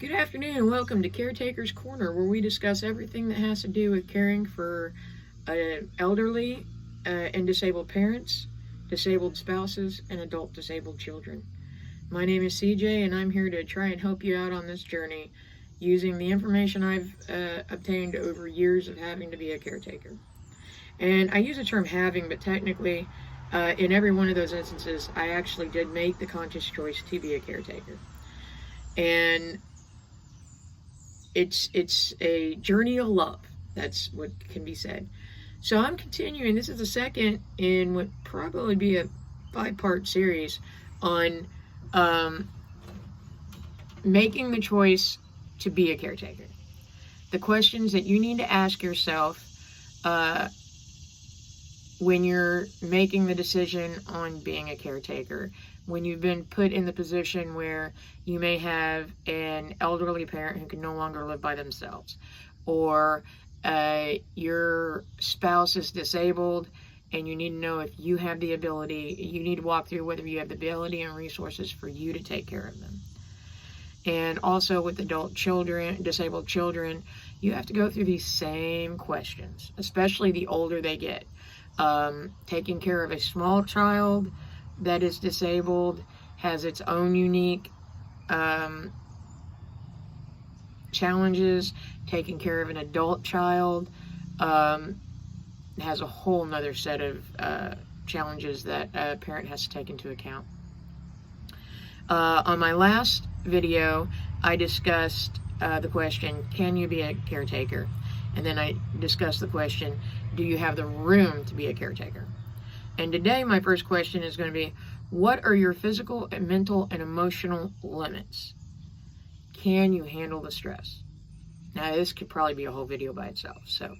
Good afternoon and welcome to Caretaker's Corner, where we discuss everything that has to do with caring for elderly and disabled parents, disabled spouses, and adult disabled children. My name is CJ and I'm here to try and help you out on this journey using the information I've obtained over years of having to be a caretaker. And I use the term having, but technically in every one of those instances I actually did make the conscious choice to be a caretaker. And it's a journey of love. That's what can be said. So I'm continuing. This is the second in what probably be a 5-part series on making the choice to be a caretaker. The questions that you need to ask yourself when you're making the decision on being a caretaker, when you've been put in the position where you may have an elderly parent who can no longer live by themselves, or your spouse is disabled and you need to know if you have the ability, you need to walk through whether you have the ability and resources for you to take care of them. And also with adult children, disabled children, you have to go through these same questions, especially the older they get. Taking care of a small child that is disabled has its own unique challenges. Taking care of an adult child has a whole nother set of challenges that a parent has to take into account. On my last video, I discussed the question, can you be a caretaker? And then I discussed the question, do you have the room to be a caretaker? And today my first question is going to be, what are your physical and mental and emotional limits? Can you handle the stress? Now this could probably be a whole video by itself. So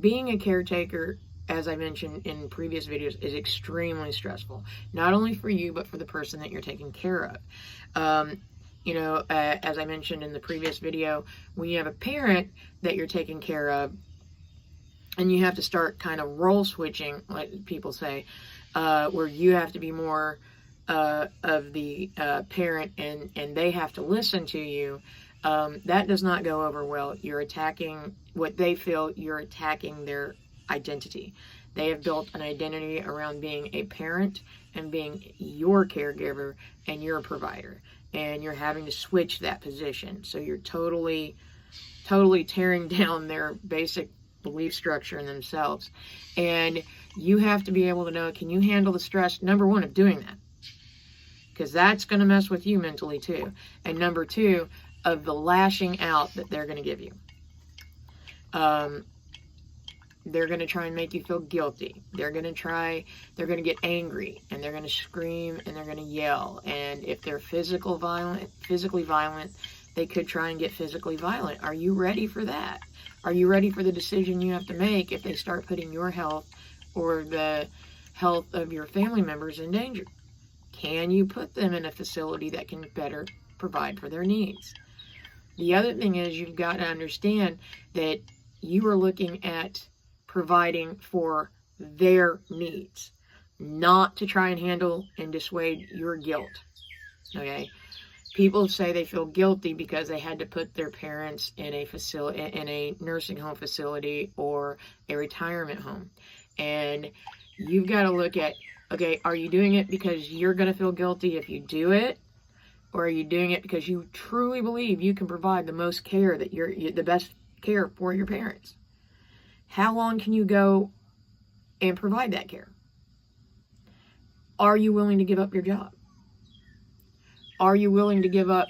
being a caretaker, as I mentioned in previous videos, is extremely stressful. Not only for you, but for the person that you're taking care of. As I mentioned in the previous video, when you have a parent that you're taking care of, and you have to start kind of role switching, like people say, where you have to be more of the parent and they have to listen to you, that does not go over well. You're attacking what they feel, you're attacking their identity. They have built an identity around being a parent and being your caregiver and your provider. And you're having to switch that position. So you're totally tearing down their basic belief structure in themselves. And you have to be able to know, can you handle the stress, number one, of doing that? Because that's going to mess with you mentally too. And number two, of the lashing out that they're going to give you. They're going to try and make you feel guilty. They're going to get angry, and they're going to scream, and they're going to yell. And if they're physically violent, they could try and get physically violent. Are you ready for that? Are you ready for the decision you have to make if they start putting your health or the health of your family members in danger? Can you put them in a facility that can better provide for their needs? The other thing is, you've got to understand that you are looking at providing for their needs, not to try and handle and dissuade your guilt. Okay? People say they feel guilty because they had to put their parents in a facility, in a nursing home facility or a retirement home. And you've got to look at, okay, are you doing it because you're going to feel guilty if you do it? Or are you doing it because you truly believe you can provide the most care, that the best care for your parents? How long can you go and provide that care? Are you willing to give up your job? Are you willing to give up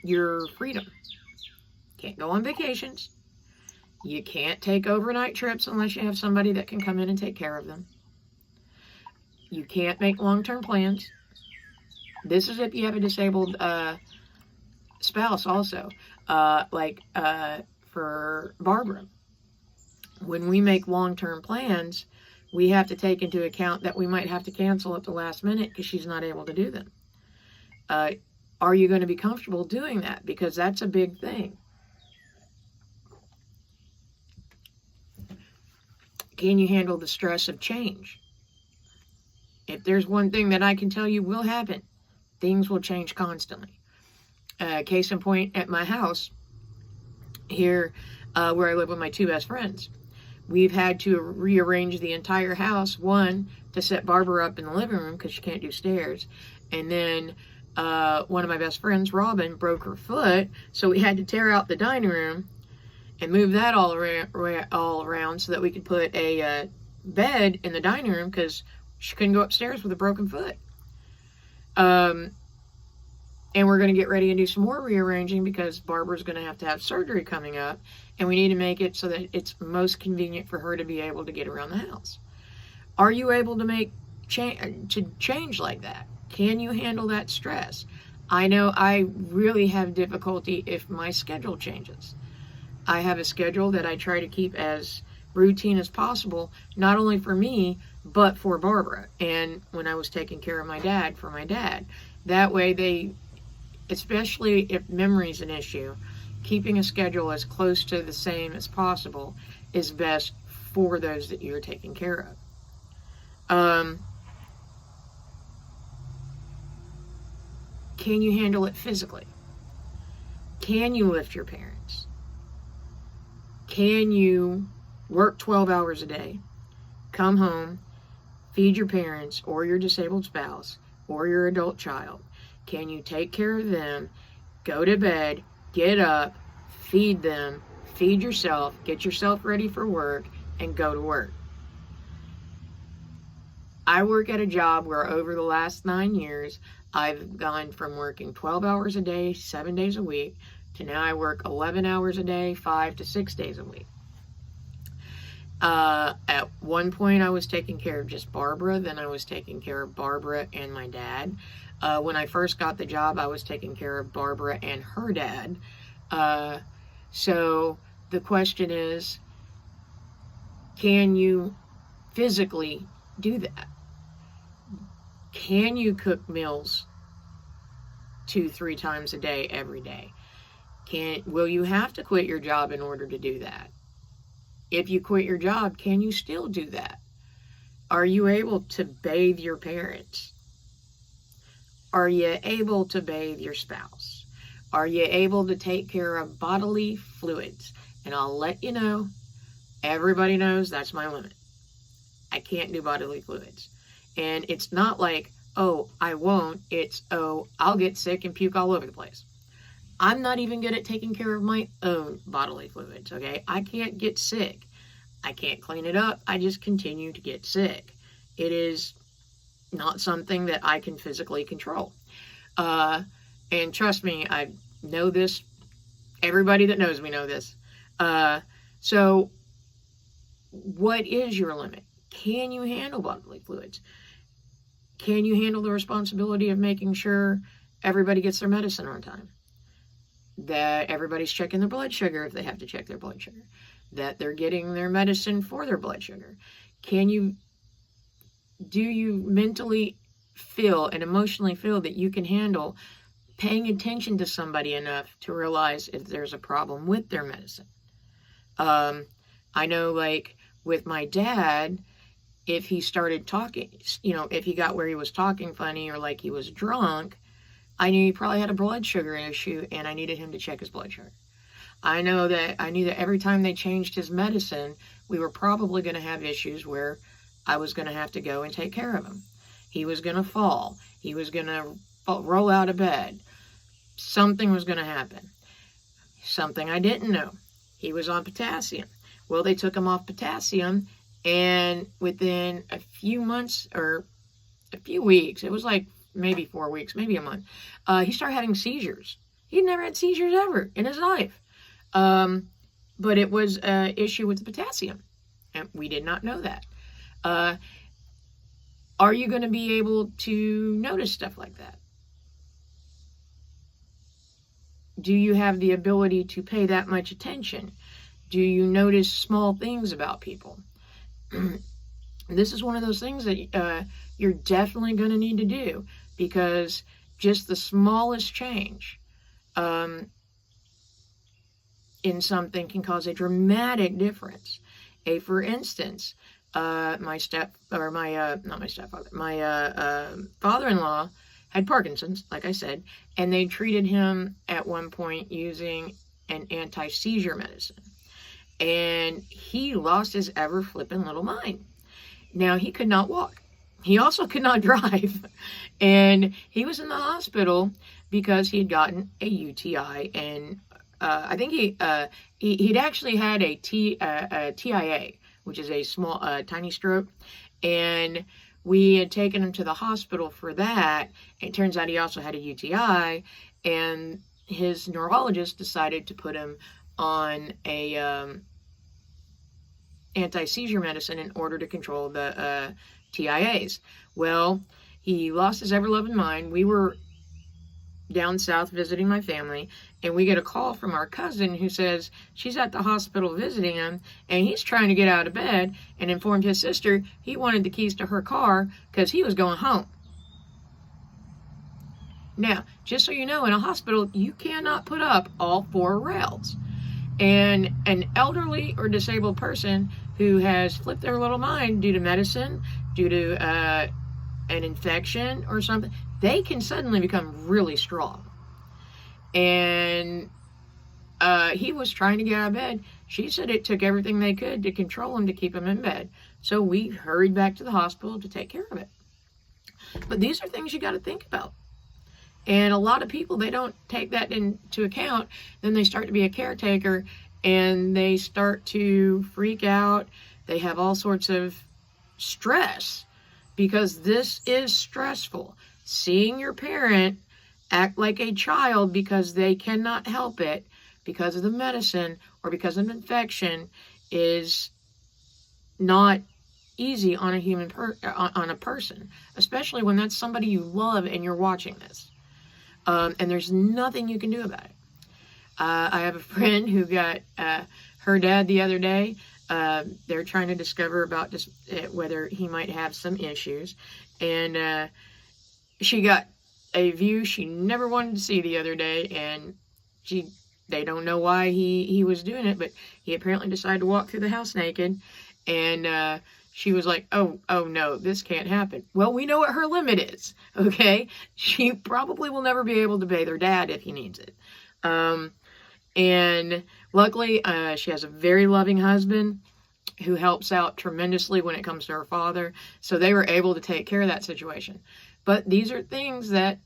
your freedom? Can't go on vacations. You can't take overnight trips unless you have somebody that can come in and take care of them. You can't make long-term plans. This is if you have a disabled spouse also. For Barbara, when we make long-term plans, we have to take into account that we might have to cancel at the last minute because she's not able to do them. Are you going to be comfortable doing that? Because that's a big thing. Can you handle the stress of change? If there's one thing that I can tell you will happen, Things will change constantly. Case in point, at my house here, where I live with my two best friends, we've had to rearrange the entire house. One, to set Barbara up in the living room because she can't do stairs. And then one of my best friends, Robin, broke her foot. So we had to tear out the dining room and move that all around so that we could put a bed in the dining room because she couldn't go upstairs with a broken foot. And we're going to get ready and do some more rearranging because Barbara's going to have surgery coming up, and we need to make it so that it's most convenient for her to be able to get around the house. Are you able to make change like that? Can you handle that stress? I know I really have difficulty if my schedule changes. I have a schedule that I try to keep as routine as possible, not only for me, but for Barbara. And when I was taking care of my dad, for my dad, that way especially if memory's an issue, keeping a schedule as close to the same as possible is best for those that you're taking care of. Can you handle it physically? Can you lift your parents? Can you work 12 hours a day, come home, feed your parents or your disabled spouse or your adult child? Can you take care of them, go to bed, get up, feed them, feed yourself, get yourself ready for work, and go to work? I work at a job where over the last 9 years, I've gone from working 12 hours a day, 7 days a week, to now I work 11 hours a day, 5 to 6 days a week. At one point, I was taking care of just Barbara, then I was taking care of Barbara and my dad. When I first got the job, I was taking care of Barbara and her dad. So the question is, can you physically do that? Can you cook meals 2-3 times a day, every day? Will you have to quit your job in order to do that? If you quit your job, can you still do that? Are you able to bathe your parents? Are you able to bathe your spouse? Are you able to take care of bodily fluids? And I'll let you know, everybody knows that's my limit. I can't do bodily fluids. And it's not like, oh, I won't. It's, oh, I'll get sick and puke all over the place. I'm not even good at taking care of my own bodily fluids, okay? I can't get sick. I can't clean it up. I just continue to get sick. It is not something that I can physically control. And trust me, I know this. Everybody that knows me know this. So what is your limit? Can you handle bodily fluids? Can you handle the responsibility of making sure everybody gets their medicine on time? That everybody's checking their blood sugar if they have to check their blood sugar? That they're getting their medicine for their blood sugar? Do you mentally feel and emotionally feel that you can handle paying attention to somebody enough to realize if there's a problem with their medicine? I know, like, with my dad, if he started talking, if he got where he was talking funny or like he was drunk, I knew he probably had a blood sugar issue and I needed him to check his blood sugar. I knew that every time they changed his medicine, we were probably going to have issues where I was going to have to go and take care of him. He was going to fall. He was going to roll out of bed. Something was going to happen. Something I didn't know. He was on potassium. Well, they took him off potassium, and within a few months or a few weeks, it was like maybe 4 weeks, maybe a month, he started having seizures. He'd never had seizures ever in his life. But it was an issue with the potassium, and we did not know that. Are you going to be able to notice stuff like that? Do you have the ability to pay that much attention? Do you notice small things about people? This is one of those things that you're definitely going to need to do, because just the smallest change in something can cause a dramatic difference. For instance, my father-in-law had Parkinson's, like I said, and they treated him at one point using an anti-seizure medicine. And he lost his ever-flippin' little mind. Now, he could not walk. He also could not drive. And he was in the hospital because he had gotten a UTI. And I think he'd actually had a TIA, which is a small, tiny stroke. And we had taken him to the hospital for that. It turns out he also had a UTI. And his neurologist decided to put him on a anti-seizure medicine in order to control the TIAs. Well, he lost his ever-loving mind. We were down south visiting my family, and we get a call from our cousin who says she's at the hospital visiting him, and he's trying to get out of bed, and informed his sister he wanted the keys to her car because he was going home. Now, just so you know, in a hospital, you cannot put up all 4 rails. And an elderly or disabled person who has flipped their little mind due to medicine, due to an infection or something, they can suddenly become really strong. And he was trying to get out of bed. She said it took everything they could to control him, to keep him in bed. So we hurried back to the hospital to take care of it. But these are things you got to think about. And a lot of people, they don't take that into account. Then they start to be a caretaker and they start to freak out. They have all sorts of stress because this is stressful. Seeing your parent act like a child because they cannot help it, because of the medicine or because of an infection, is not easy on a person, especially when that's somebody you love and you're watching this. And there's nothing you can do about it. I have a friend who got her dad the other day. They're trying to discover about just whether he might have some issues. And she got a view she never wanted to see the other day. And they don't know why he was doing it, but he apparently decided to walk through the house naked. And she was like, oh no, this can't happen. Well, we know what her limit is, okay? She probably will never be able to bathe her dad if he needs it. And luckily, she has a very loving husband who helps out tremendously when it comes to her father. So they were able to take care of that situation. But these are things that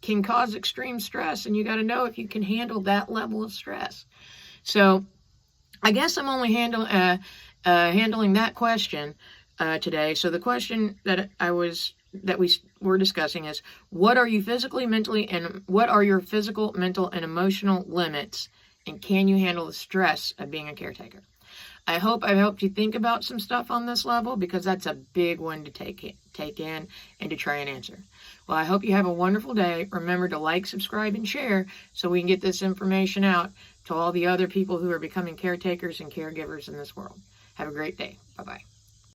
can cause extreme stress, and you got to know if you can handle that level of stress. So I guess I'm only handling that question today. So the question that we were discussing is, what are you physically, mentally, and what are your physical, mental, and emotional limits, and can you handle the stress of being a caretaker? I hope I've helped you think about some stuff on this level, because that's a big one to take in and to try and answer. Well, I hope you have a wonderful day. Remember to like, subscribe, and share so we can get this information out to all the other people who are becoming caretakers and caregivers in this world. Have a great day. Bye-bye.